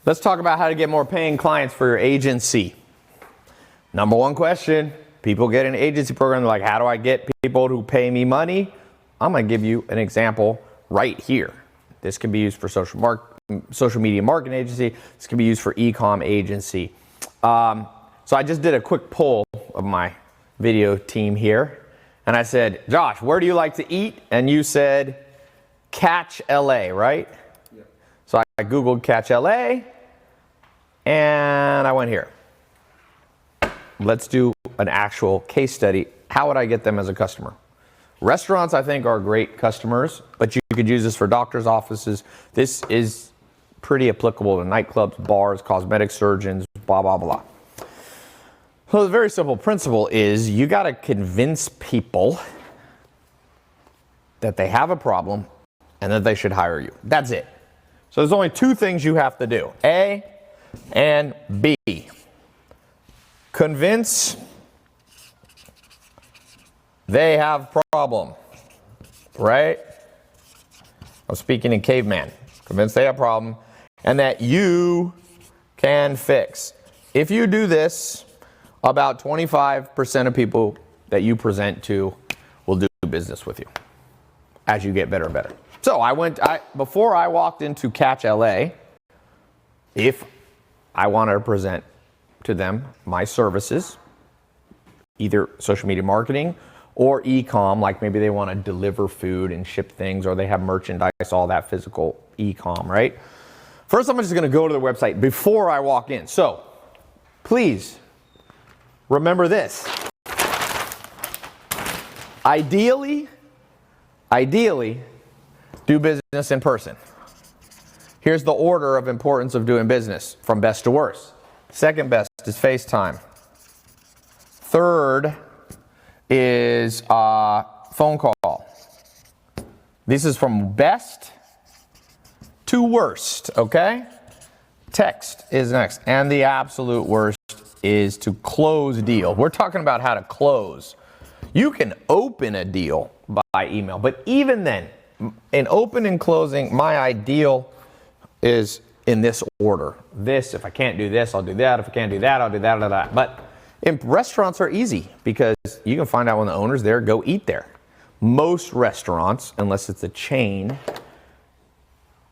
Let's talk about how to get more paying clients for your agency. Number one question, people get an agency program, they're like, how do I get people to pay me money? I'm gonna give you an example right here. This can be used for social media marketing agency. This can be used for e-com agency. So I just did a quick poll of my video team here. And I said, Josh, where do you like to eat? And you said, Catch LA, right? Yeah. So I Googled Catch LA and I went here. Let's do an actual case study. How would I get them as a customer? Restaurants, I think, are great customers, but you could use this for doctors' offices. This is pretty applicable to nightclubs, bars, cosmetic surgeons, blah, blah, blah. So the very simple principle is you got to convince people that they have a problem and that they should hire you. That's it. So there's only two things you have to do, A and B. Convince they have a problem, right? I'm speaking in caveman. Convince they have a problem and that you can fix. If you do this, about 25% of people that you present to will do business with you as you get better and better. So before I walked into Catch LA, if I wanted to present to them my services, either social media marketing or e-com, like maybe they want to deliver food and ship things, or they have merchandise, all that physical e-com, right? First, I'm just going to go to the website before I walk in. So please remember this. Ideally, do business in person. Here's the order of importance of doing business from best to worst. Second best is FaceTime. Third is phone call. This is from best to worst, okay? Text is next. And the absolute worst is to close deal. We're talking about how to close. You can open a deal by email, but even then, in open and closing, my ideal is in this order. This, if I can't do this, I'll do that. If I can't do that, I'll do that. But restaurants are easy because you can find out when the owner's there, go eat there. Most restaurants, unless it's a chain,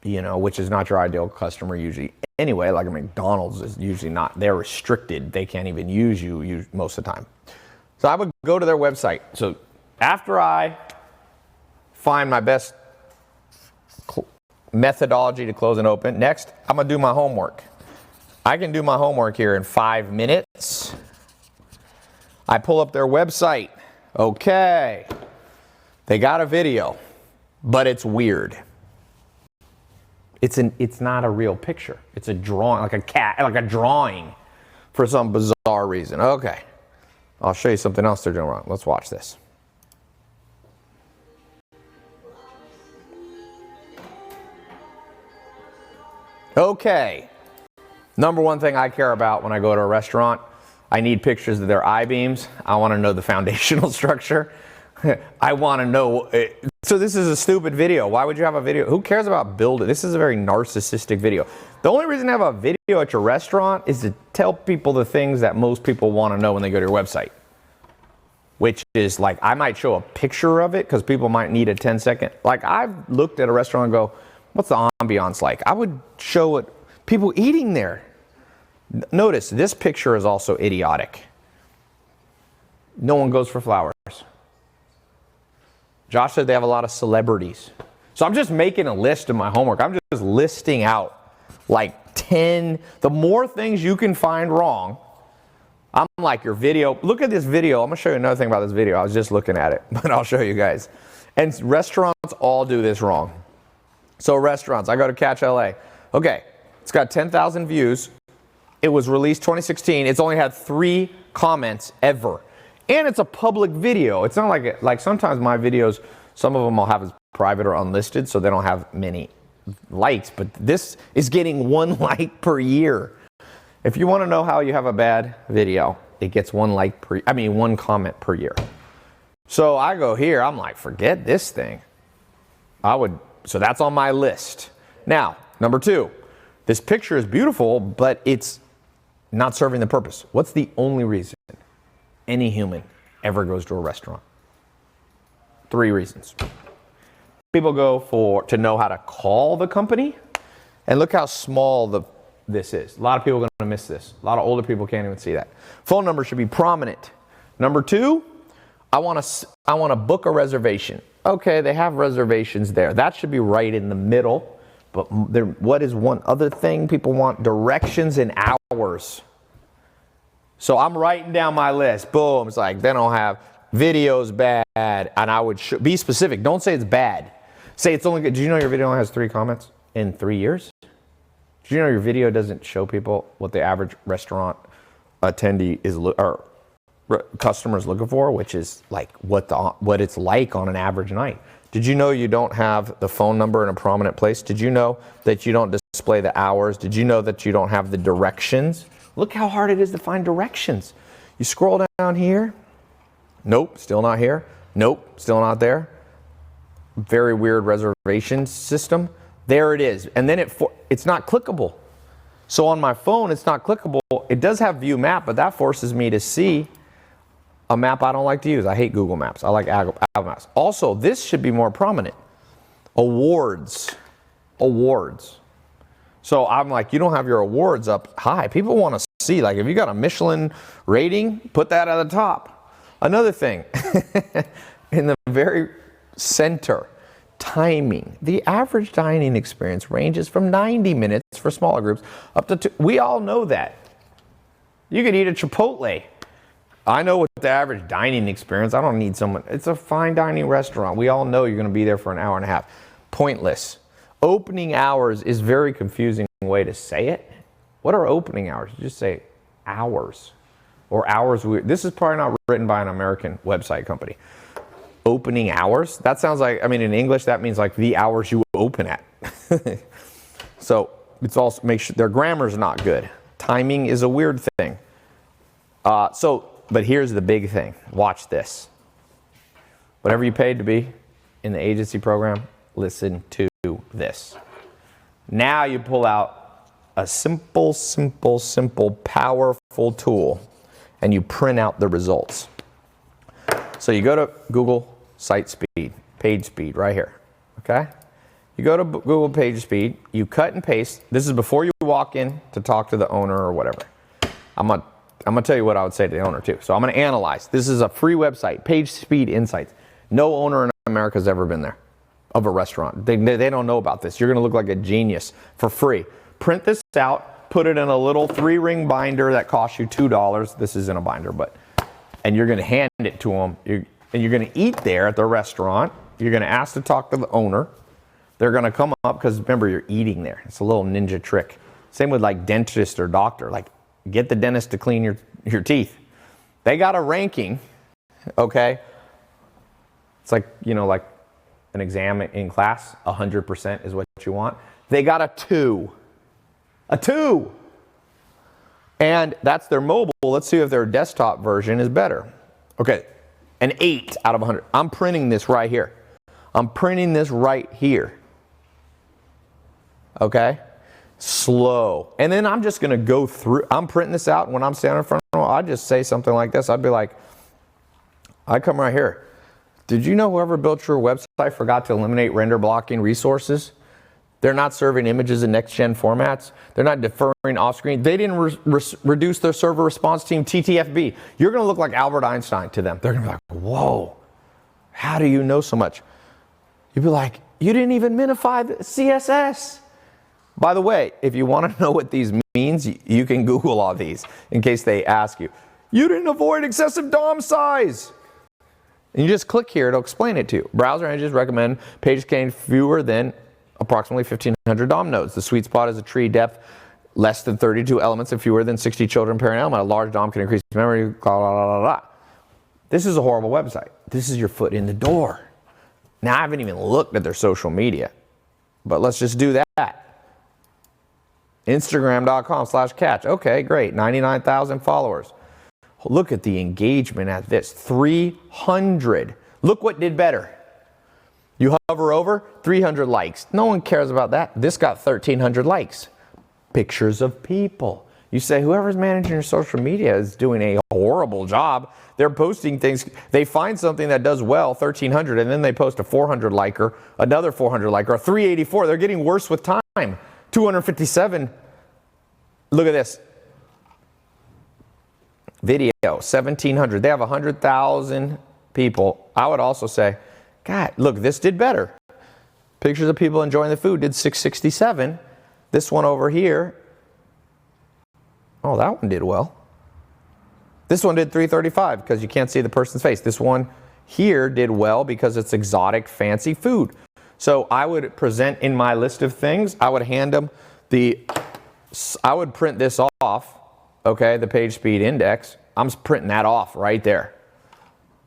which is not your ideal customer usually. Anyway, like a McDonald's is usually not. They're restricted. They can't even use you most of the time. So I would go to their website. So after I find my best methodology to close and open, next I'm going to do my homework. I can do my homework here in 5 minutes. I pull up their website. Okay. They got a video, but it's weird. It's not a real picture. It's a drawing, like a cat, like a drawing for some bizarre reason. Okay. I'll show you something else they're doing wrong. Let's watch this. Okay. Number one thing I care about when I go to a restaurant, I need pictures of their I-beams. I want to know the foundational structure. I want to know. So this is a stupid video. Why would you have a video? Who cares about building? This is a very narcissistic video. The only reason to have a video at your restaurant is to tell people the things that most people want to know when they go to your website. Which is like, I might show a picture of it because people might need a 10-second. Like I've looked at a restaurant and go, what's the ambiance like? I would show it, people eating there. Notice this picture is also idiotic. No one goes for flowers. Josh said they have a lot of celebrities. So I'm just making a list of my homework. I'm just listing out like 10. The more things you can find wrong, I'm like your video. Look at this video. I'm going to show you another thing about this video. I was just looking at it, but I'll show you guys. And restaurants all do this wrong. So restaurants, I go to Catch LA. Okay, it's got 10,000 views. It was released 2016. It's only had 3 comments ever. And it's a public video. It's not like sometimes my videos, some of them I'll have as private or unlisted, so they don't have many likes. But this is getting 1 like per year. If you want to know how you have a bad video, it gets 1 comment per year. So I go here, I'm like, forget this thing. So that's on my list. Now, number 2, This picture is beautiful, but it's not serving the purpose. What's the only reason any human ever goes to a restaurant? 3 reasons. People go to know how to call the company, and look how small this is. A lot of people are going to miss this. A lot of older people can't even see that. Phone number should be prominent. Number 2, I want to book a reservation. Okay, they have reservations there. That should be right in the middle. But what is one other thing people want? Directions and hours. So I'm writing down my list. Boom. It's like, they don't have videos bad. And I would be specific. Don't say it's bad. Say it's only good. Did you know your video only has 3 comments in 3 years? Did you know your video doesn't show people what the average restaurant attendee is or customer is looking for, which is like what it's like on an average night? Did you know you don't have the phone number in a prominent place? Did you know that you don't display the hours? Did you know that you don't have the directions? Look how hard it is to find directions. You scroll down here. Nope, still not here. Nope, still not there. Very weird reservation system. There it is. And then it's not clickable. So on my phone, it's not clickable. It does have view map, but that forces me to see a map I don't like to use. I hate Google Maps. I like Apple Maps. Also, this should be more prominent. Awards. So I'm like, you don't have your awards up high. People want to see, like, if you got a Michelin rating, put that at the top. Another thing, in the very center, timing. The average dining experience ranges from 90 minutes for smaller groups up to 2. We all know that. You could eat at Chipotle. I know what the average dining experience. I don't need someone. It's a fine dining restaurant. We all know you're going to be there for an hour and a half. Pointless. Opening hours is very confusing way to say it. What are opening hours? You just say hours or hours. This is probably not written by an American website company. Opening hours. That sounds like, I mean, in English, that means like the hours you open at. So it's also, make sure their grammar is not good. Timing is a weird thing. But here's the big thing. Watch this. Whatever you paid to be in the agency program, listen to this. Now you pull out a simple, powerful tool, and you print out the results. So you go to Google Site Speed, Page Speed, right here, okay? You go to Google Page Speed, you cut and paste. This is before you walk in to talk to the owner or whatever. I'm gonna tell you what I would say to the owner too. So I'm gonna analyze. This is a free website, Page Speed Insights. No owner in America has ever been there of a restaurant. They don't know about this. You're gonna look like a genius for free. Print this out, put it in a little 3-ring binder that costs you $2. This isn't a binder, and you're gonna hand it to them. And you're gonna eat there at the restaurant. You're gonna ask to talk to the owner. They're gonna come up, because remember, you're eating there. It's a little ninja trick. Same with like dentist or doctor. Like, get the dentist to clean your teeth. They got a ranking, okay? It's like, like an exam in class, 100% is what you want. They got a 2. A 2! And that's their mobile. Let's see if their desktop version is better. Okay, an 8 out of 100. I'm printing this right here. I'm printing this right here. Okay? Slow. And then I'm just going to go through. I'm printing this out. When I'm standing in front of them, I'd just say something like this. I'd be like, I come right here. Did you know whoever built your website forgot to eliminate render blocking resources? They're not serving images in next-gen formats. They're not deferring off-screen. They didn't reduce their server response team, TTFB. You're going to look like Albert Einstein to them. They're going to be like, whoa, how do you know so much? You'd be like, you didn't even minify the CSS. By the way, if you want to know what these means, you can Google all these in case they ask you. You didn't avoid excessive DOM size. And you just click here, it'll explain it to you. Browser engines recommend pages containing fewer than approximately 1,500 DOM nodes. The sweet spot is a tree depth less than 32 elements and fewer than 60 children per element. A large DOM can increase memory, blah, blah, blah, blah. This is a horrible website. This is your foot in the door. Now, I haven't even looked at their social media, but let's just do that. Instagram.com/catch. Okay, great. 99,000 followers. Look at the engagement at this. 300. Look what did better. You hover over, 300 likes. No one cares about that. This got 1,300 likes. Pictures of people. You say, whoever's managing your social media is doing a horrible job. They're posting things. They find something that does well, 1,300, and then they post a 400 liker, another 400 liker, a 384. They're getting worse with time. 257. Look at this. Video, 1,700. They have 100,000 people. I would also say, God, look, this did better. Pictures of people enjoying the food did 667. This one over here, oh, that one did well. This one did 335 because you can't see the person's face. This one here did well because it's exotic, fancy food. So I would present in my list of things, I would hand them I would print this off, okay, the page speed index. I'm printing that off right there.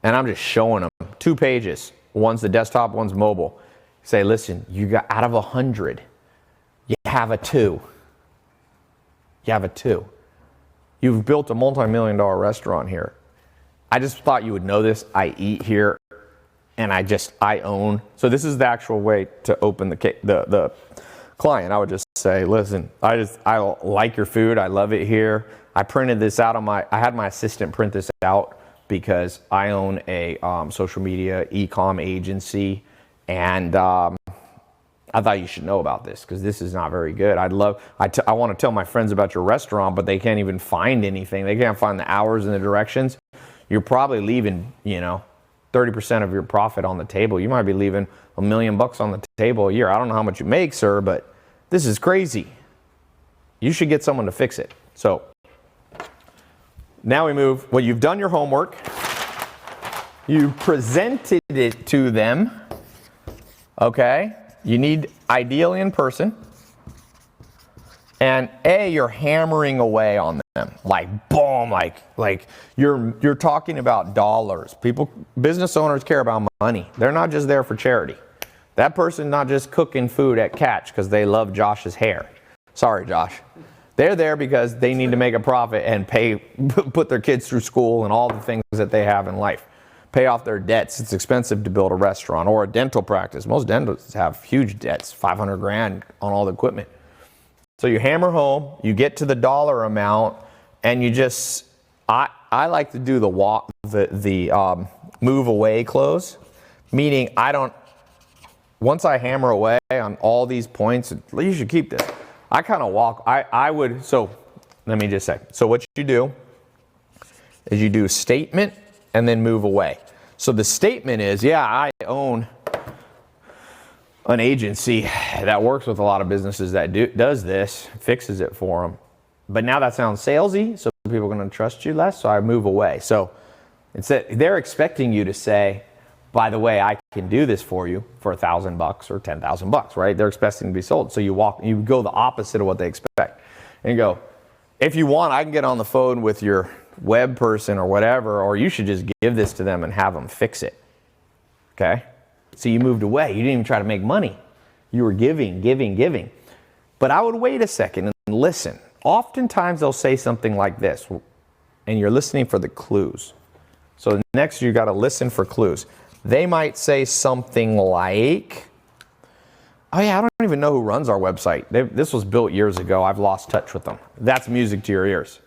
And I'm just showing them 2 pages. One's the desktop, one's mobile. Say, listen, you got out of 100. You have a 2. You have a 2. You've built a multi-million-dollar restaurant here. I just thought you would know this. I eat here, and I own. So this is the actual way to open the client. I would just say, listen, I like your food. I love it here. I printed this out I had my assistant print this out because I own a social media e-com agency, and I thought you should know about this because this is not very good. I want to tell my friends about your restaurant, but they can't even find anything. They can't find the hours and the directions. You're probably leaving, 30% of your profit on the table. You might be leaving $1 million on the table a year. I don't know how much you make, sir, but this is crazy. You should get someone to fix it. So now we move. Well, you've done your homework. You presented it to them. Okay. You need ideally in person, and you're hammering away on them, like boom, like you're talking about dollars. Business owners care about money. They're not just there for charity. That person not just cooking food at Catch because they love Josh's hair. Sorry, Josh. They're there because they need to make a profit and put their kids through school and all the things that they have in life. Pay off their debts. It's expensive to build a restaurant or a dental practice. Most dentists have huge debts, 500 grand on all the equipment. So you hammer home, you get to the dollar amount, and you just, I like to do the move away close, meaning once I hammer away on all these points, you should keep this. I kind of walk, so let me just say, so what you do is you do statement and then move away. So the statement is, I own an agency that works with a lot of businesses that does this, fixes it for them. But now that sounds salesy, so people are going to trust you less, so I move away. So they're expecting you to say, by the way, I can do this for you for $1,000 or $10,000, right? They're expecting to be sold. So you go the opposite of what they expect. And you go, if you want, I can get on the phone with your web person or whatever, or you should just give this to them and have them fix it. Okay? So you moved away. You didn't even try to make money. You were giving. But I would wait a second and listen. Oftentimes they'll say something like this, and you're listening for the clues. So next you got to listen for clues. They might say something like, oh yeah, I don't even know who runs our website. This was built years ago. I've lost touch with them. That's music to your ears.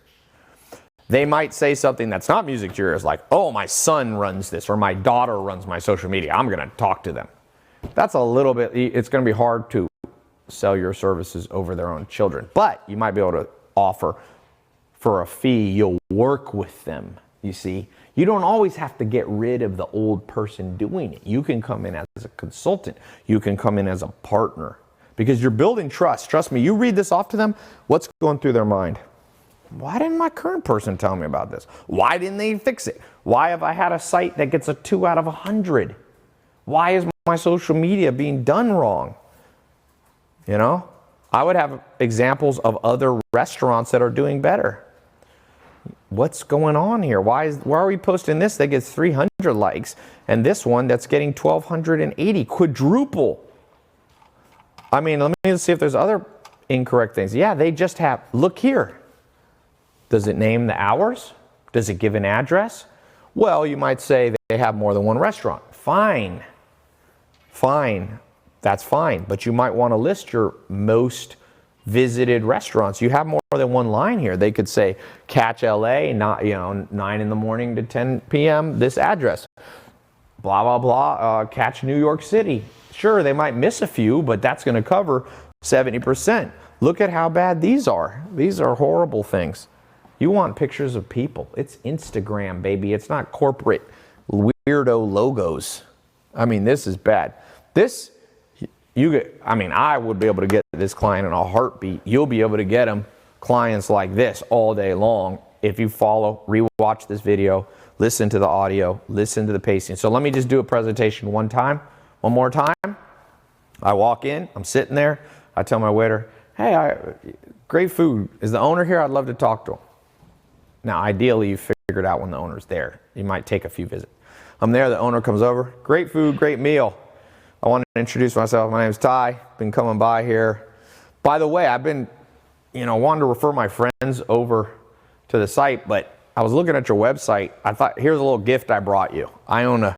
They might say something that's not music to your ears, like, oh, my son runs this, or my daughter runs my social media. I'm going to talk to them. That's a little bit, it's going to be hard to sell your services over their own children. But you might be able to offer for a fee, you'll work with them, you see. You don't always have to get rid of the old person doing it. You can come in as a consultant. You can come in as a partner because you're building trust. Trust me, you read this off to them, what's going through their mind? Why didn't my current person tell me about this? Why didn't they fix it? Why have I had a site that gets a 2 out of 100? Why is my social media being done wrong? I would have examples of other restaurants that are doing better. What's going on here? Why are we posting this that gets 300 likes and this one that's getting 1,280, quadruple? I mean, let me see if there's other incorrect things. Yeah, they just have, look here. Does it name the hours? Does it give an address? Well, you might say they have more than one restaurant. Fine. That's fine. But you might want to list your most visited restaurants. You have more than one line here. They could say, catch LA, not, 9 in the morning to 10 p.m., this address. Blah, blah, blah, catch New York City. Sure, they might miss a few, but that's going to cover 70%. Look at how bad these are. These are horrible things. You want pictures of people. It's Instagram, baby. It's not corporate weirdo logos. I mean, this is bad. I would be able to get this client in a heartbeat. You'll be able to get them clients like this all day long if you follow, rewatch this video, listen to the audio, listen to the pacing. So let me just do a presentation one more time. I walk in, I'm sitting there, I tell my waiter, hey, great food. Is the owner here? I'd love to talk to him. Now, ideally, you figured out when the owner's there. You might take a few visits. I'm there, the owner comes over, great food, great meal. I wanted to introduce myself. My name's Ty. Been coming by here. By the way, I've been, wanting to refer my friends over to the site, but I was looking at your website. I thought, here's a little gift I brought you. I own a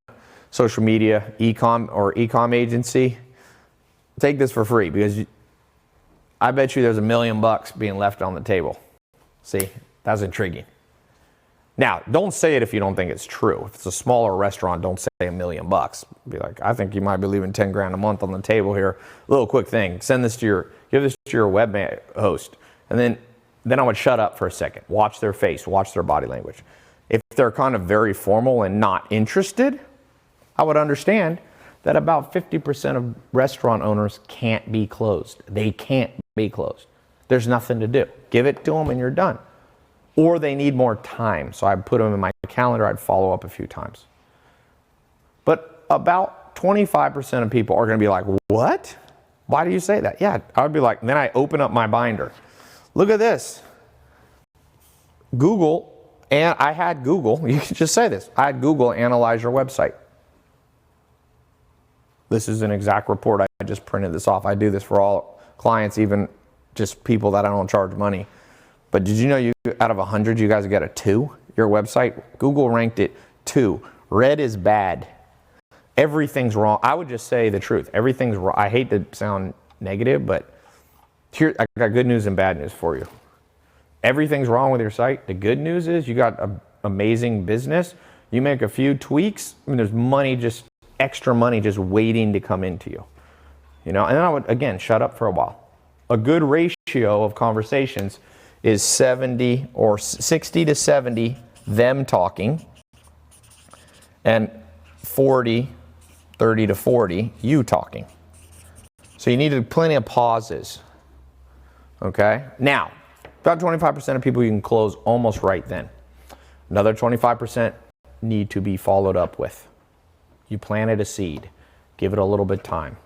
social media e-com agency. Take this for free because I bet you there's $1 million being left on the table. See, that's intriguing. Now, don't say it if you don't think it's true. If it's a smaller restaurant, don't say $1 million. Be like, I think you might be leaving 10 grand a month on the table here. Little quick thing, give this to your web host. And then I would shut up for a second. Watch their face, watch their body language. If they're kind of very formal and not interested, I would understand that about 50% of restaurant owners can't be closed. They can't be closed. There's nothing to do. Give it to them and you're done. Or they need more time. So I'd put them in my calendar. I'd follow up a few times. But about 25% of people are going to be like, what? Why do you say that? Yeah, I would be like, then I open up my binder. Look at this. Google, and I had Google, you can just say this. I had Google analyze your website. This is an exact report. I just printed this off. I do this for all clients, even just people that I don't charge money. But did you know out of 100, you guys get a 2? Your website, Google ranked it 2. Red is bad. Everything's wrong. I would just say the truth. Everything's wrong. I hate to sound negative, but here, I got good news and bad news for you. Everything's wrong with your site. The good news is you got an amazing business. You make a few tweaks. I mean, there's money, extra money just waiting to come into you. And then I would, again, shut up for a while. A good ratio of conversations is 70 or 60 to 70 them talking and 30 to 40 you talking. So you needed plenty of pauses. Okay? Now, about 25% of people you can close almost right then. Another 25% need to be followed up with. You planted a seed. Give it a little bit of time.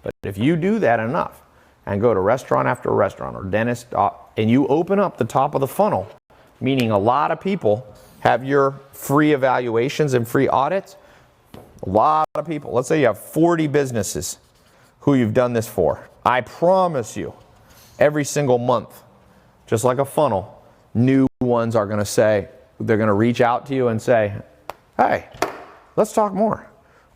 But if you do that enough and go to restaurant after restaurant or dentist, and you open up the top of the funnel, meaning a lot of people have your free evaluations and free audits, a lot of people, let's say you have 40 businesses who you've done this for. I promise you, every single month, just like a funnel, new ones are going to say, they're going to reach out to you and say, hey, let's talk more.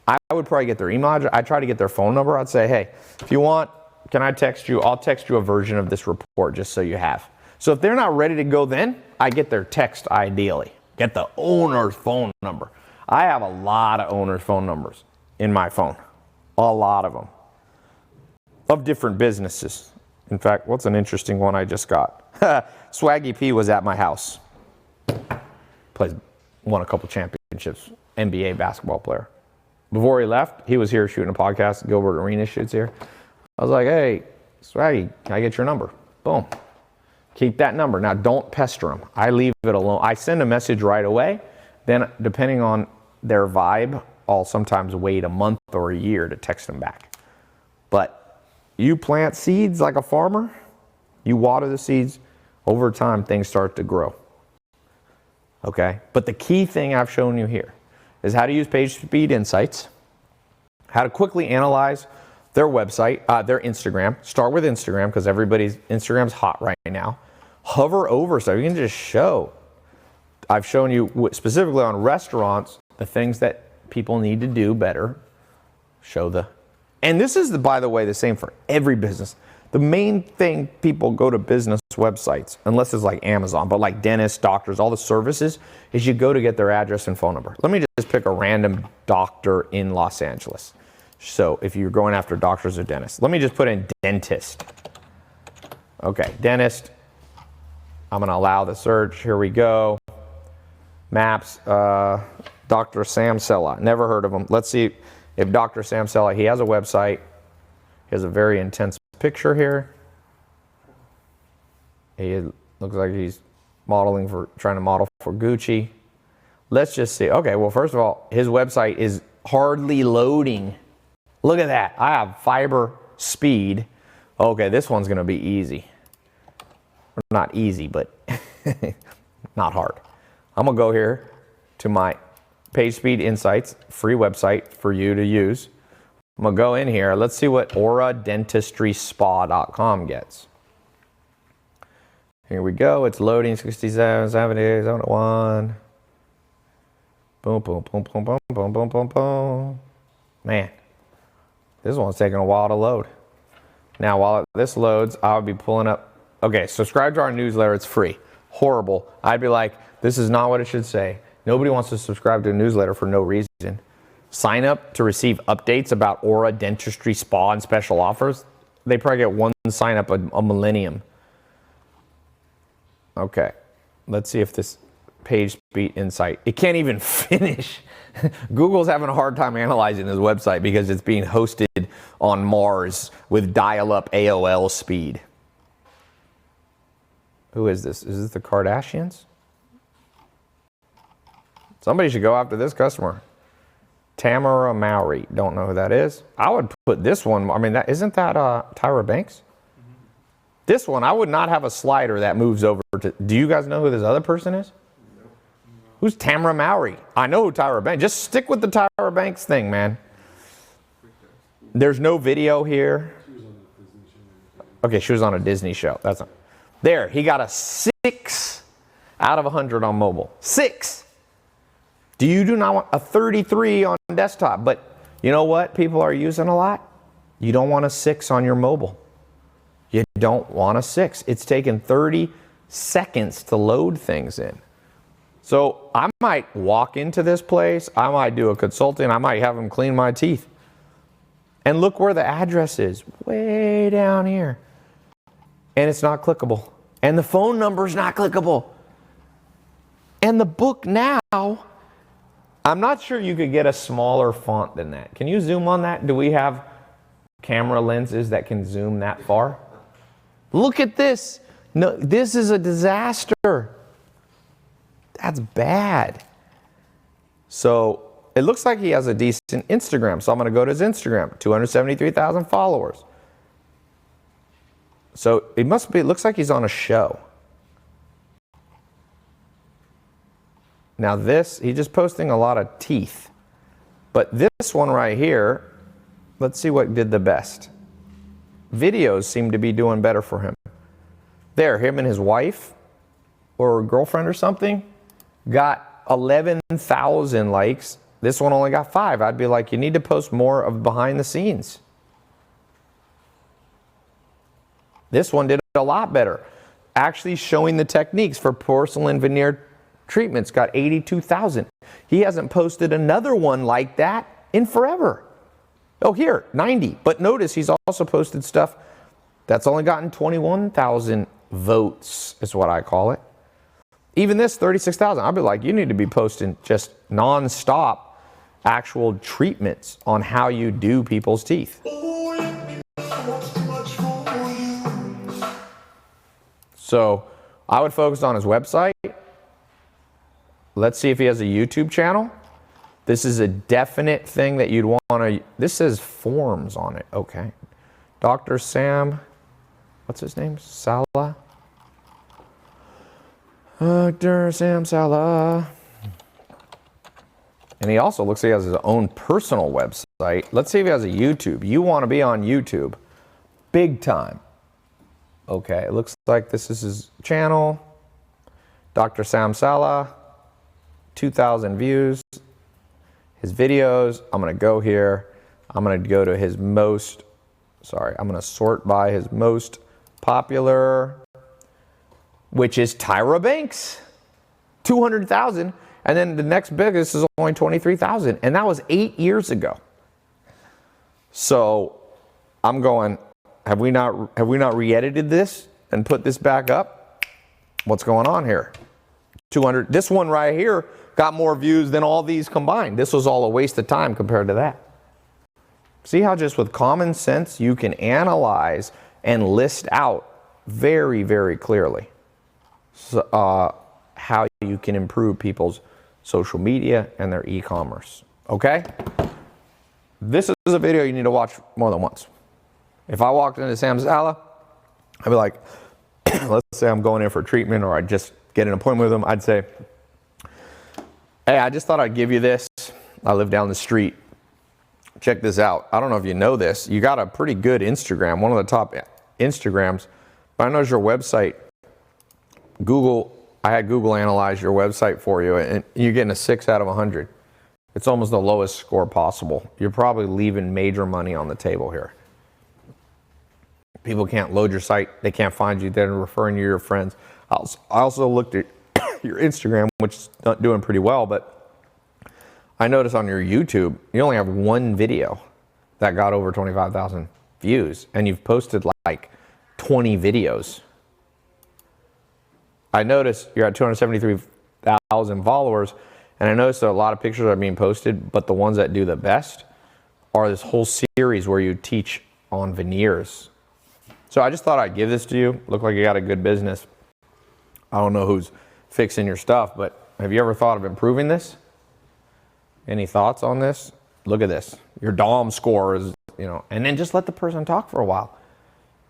I would probably get their email address. I'd try to get their phone number. I'd say, hey, if you want, can I text you? I'll text you a version of this report just so you have. So if they're not ready to go then, I get their text ideally. Get the owner's phone number. I have a lot of owners' phone numbers in my phone. A lot of them. Of different businesses. In fact, what's an interesting one I just got? Swaggy P was at my house. Won a couple championships. NBA basketball player. Before he left, he was here shooting a podcast. Gilbert Arenas shoots here. I was like, hey, Swaggy, can I get your number? Boom. Keep that number. Now, don't pester them. I leave it alone. I send a message right away. Then, depending on their vibe, I'll sometimes wait a month or a year to text them back. But you plant seeds like a farmer. You water the seeds. Over time, things start to grow. Okay? But the key thing I've shown you here is how to use page speed insights, how to quickly analyze their website, their Instagram. Start with Instagram because Instagram's hot right now. Hover over so you can just show. I've shown you specifically on restaurants the things that people need to do better. And this is, by the way, the same for every business. The main thing people go to business websites, unless it's like Amazon, but like dentists, doctors, all the services, is you go to get their address and phone number. Let me just pick a random doctor in Los Angeles. So if you're going after doctors or dentists, let me just put in dentist. Okay, dentist. I'm going to allow the search. Here we go. Maps, Dr. Sam Sella. Never heard of him. Let's see if Dr. Sam Sella, he has a website. He has a very intense picture here. He looks like he's trying to model for Gucci. Let's just see. Okay, well, first of all, his website is hardly loading. Look at that. I have fiber speed. Okay, this one's going to be easy. Not easy, but not hard. I'm going to go here to my PageSpeed Insights, free website for you to use. I'm going to go in here. Let's see what auradentistry.spa.com gets. Here we go. It's loading. 67, 70, 71. Boom, boom, boom, boom, boom, boom, boom, boom, boom. Man, this one's taking a while to load. Now, while this loads, I'll be pulling up. Okay, subscribe to our newsletter. It's free. Horrible. I'd be like, this is not what it should say. Nobody wants to subscribe to a newsletter for no reason. Sign up to receive updates about Aura Dentistry Spa and special offers. They probably get one sign up a millennium. Okay, let's see if this PageSpeed Insight, it can't even finish. Google's having a hard time analyzing this website because it's being hosted on Mars with dial-up AOL speed. Who is this? Is this the Kardashians? Somebody should go after this customer. Tamara Mowry. Don't know who that is. I would put this one. I mean, isn't that Tyra Banks? Mm-hmm. This one, I would not have a slider that moves over to. Do you guys know who this other person is? No. Who's Tamara Mowry? I know who Tyra Banks. Just stick with the Tyra Banks thing, man. There's no video here. Okay, she was on a Disney show. That's not. There, he got a 6 out of 100 on mobile. 6. Do not want a 33 on desktop, but you know what people are using a lot? You don't want a 6 on your mobile. You don't want a 6. It's taken 30 seconds to load things in. So I might walk into this place, I might do a consulting, I might have them clean my teeth. And look where the address is, way down here. And it's not clickable. And the phone number is not clickable. And the book now, I'm not sure you could get a smaller font than that. Can you zoom on that? Do we have camera lenses that can zoom that far? Look at this. No, this is a disaster. That's bad. So it looks like he has a decent Instagram. So I'm going to go to his Instagram, 273,000 followers. So it looks like he's on a show. Now he's just posting a lot of teeth. But this one right here, let's see what did the best. Videos seem to be doing better for him. There, him and his wife or girlfriend or something got 11,000 likes. This one only got 5. I'd be like, you need to post more of behind the scenes. This one did a lot better. Actually showing the techniques for porcelain veneer treatments, got 82,000. He hasn't posted another one like that in forever. Oh, here, 90. But notice he's also posted stuff that's only gotten 21,000 votes, is what I call it. Even this, 36,000. I'd be like, you need to be posting just non-stop actual treatments on how you do people's teeth. So I would focus on his website. Let's see if he has a YouTube channel. This is a definite thing that you'd want to. This says forms on it. Okay. Dr. Sam, what's his name? Sala. Dr. Sam Sala. And he also looks like he has his own personal website. Let's see if he has a YouTube. You want to be on YouTube. Big time. Okay, it looks like this is his channel. Dr. Sam Sala. 2,000 views. His videos. I'm going to go here. I'm going to go to his most sorry, I'm going to sort by his most popular, which is Tyra Banks, 200,000. And then the next biggest is only 23,000. And that was 8 years ago. So I'm going, have we not re-edited this and put this back up? What's going on here? 200, this one right here got more views than all these combined. This was all a waste of time compared to that. See how just with common sense, you can analyze and list out very, very clearly how you can improve people's social media and their e-commerce, okay? This is a video you need to watch more than once. If I walked into Sam's Sala, I'd be like, let's say I'm going in for treatment or I just get an appointment with him, I'd say, hey, I just thought I'd give you this. I live down the street. Check this out. I don't know if you know this. You got a pretty good Instagram, one of the top Instagrams, but I noticed your website, I had Google analyze your website for you, and you're getting a 6 out of 100. It's almost the lowest score possible. You're probably leaving major money on the table here. People can't load your site. They can't find you. They're referring you to your friends. I also looked at your Instagram, which is not doing pretty well, but I noticed on your YouTube, you only have one video that got over 25,000 views, and you've posted like 20 videos. I noticed you're at 273,000 followers, and I noticed that a lot of pictures are being posted, but the ones that do the best are this whole series where you teach on veneers. So I just thought I'd give this to you. Look like you got a good business. I don't know who's fixing your stuff, but have you ever thought of improving this? Any thoughts on this? Look at this. Your DOM score is, and then just let the person talk for a while.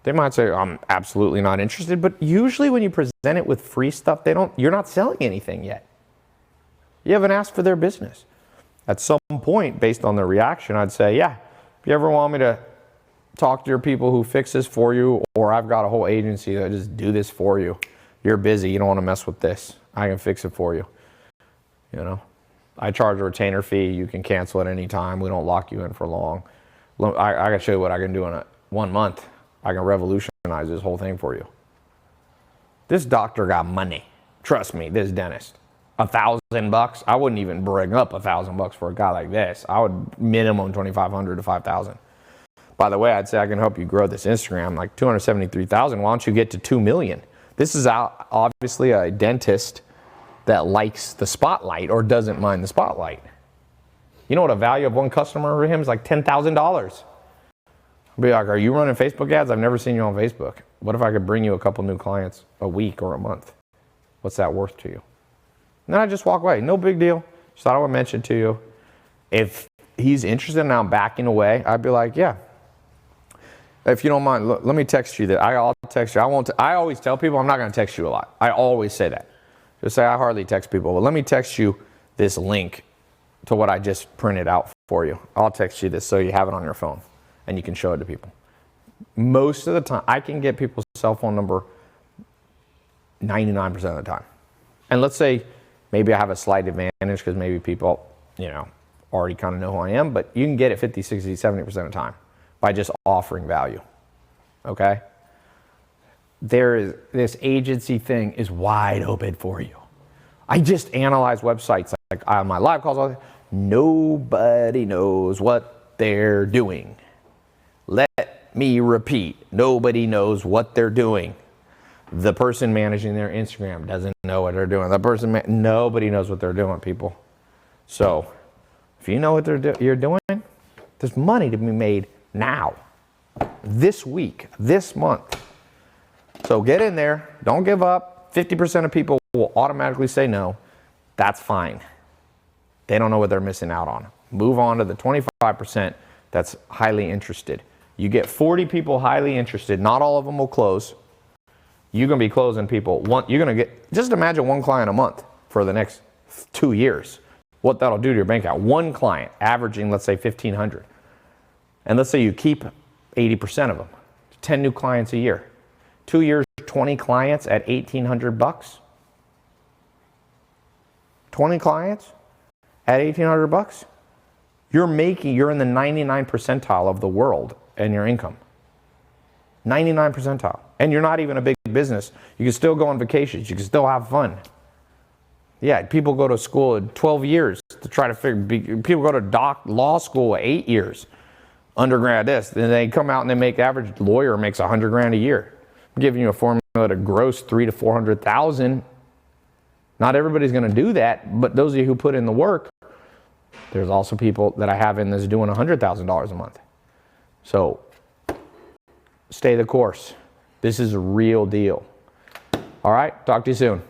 They might say, I'm absolutely not interested, but usually when you present it with free stuff, you're not selling anything yet. You haven't asked for their business. At some point, based on their reaction, I'd say, yeah, if you ever want me to talk to your people who fix this for you, or I've got a whole agency that just do this for you. You're busy, you don't want to mess with this. I can fix it for you. I charge a retainer fee. You can cancel at any time. We don't lock you in for long. I can show you what I can do in 1 month. I can revolutionize this whole thing for you. This doctor got money. Trust me, this dentist. $1,000. I wouldn't even bring up $1,000 for a guy like this. I would minimum 2,500 to 5,000. By the way, I'd say I can help you grow this Instagram, like 273,000. Why don't you get to 2 million? This is obviously a dentist that likes the spotlight or doesn't mind the spotlight. You know what a value of one customer for him is? Like $10,000. I'll be like, are you running Facebook ads? I've never seen you on Facebook. What if I could bring you a couple new clients a week or a month? What's that worth to you? And then I just walk away. No big deal. Just thought I would mention to you. If he's interested and I'm backing away, I'd be like, yeah. If you don't mind, let me text you that. I'll text you. I always tell people I'm not going to text you a lot. I always say that. Just say I hardly text people. But let me text you this link to what I just printed out for you. I'll text you this so you have it on your phone and you can show it to people. Most of the time, I can get people's cell phone number 99% of the time. And let's say maybe I have a slight advantage because maybe people, already kind of know who I am, but you can get it 50, 60, 70% of the time by just offering value, okay? This agency thing is wide open for you. I just analyze websites like on my live calls all the time. Nobody knows what they're doing. Let me repeat, nobody knows what they're doing. The person managing their Instagram doesn't know what they're doing. Nobody knows what they're doing, people. So if you know what you're doing, there's money to be made now, this week, this month. So get in there. Don't give up. 50% of people will automatically say no. That's fine. They don't know what they're missing out on. Move on to the 25% that's highly interested. You get 40 people highly interested. Not all of them will close. You're going to be closing people. You're going to get, just imagine one client a month for the next 2 years. What that'll do to your bank account. One client averaging, let's say, 1,500. And let's say you keep 80% of them. 10 new clients a year. 2 years, 20 clients at $1,800. 20 clients at $1,800. You're in the 99 percentile of the world in your income. 99 percentile. And you're not even a big business. You can still go on vacations. You can still have fun. Yeah, people go to school in 12 years to try to figure, people go to law school 8 years, undergrad this, then they come out and they make, average lawyer makes $100,000 a year. I'm giving you a formula to gross 300,000 to 400,000. Not everybody's going to do that, but those of you who put in the work, there's also people that I have in this doing $100,000 a month. So stay the course. This is a real deal. All right, talk to you soon.